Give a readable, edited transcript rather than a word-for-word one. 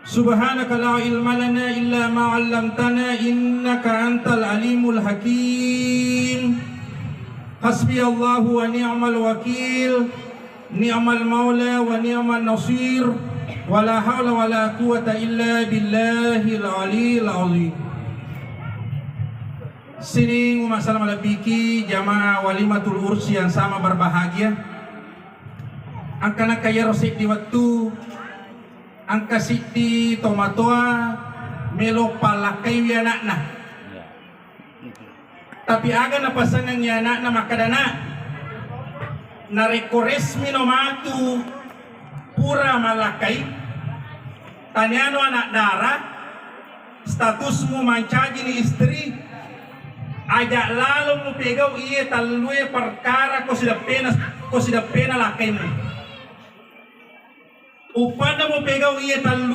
Subhanaka la ilma lana illa ma 'allamtana innaka antal alimul hakim. Hasbiyallahu wa ni'mal wakil, ni'mal maula wa ni'mal nasir, wa la hawla wa la quwata illa billahil aliyil azim. Sini masalah malabiki jamaah walimatul ursi yang sama berbahagia. Angkana kaya rosik di waktu angka siti tomatoa melo palakai wi anakna. Tapi aga na pasangan ni anakna makadana na rekoresmi no matu pura malakai tanyano anak dara statusmu mancaji ni istri ajak lalu mo pegaw iya talue perkara ko sida pena lakai mo upada mo pegaw iya talue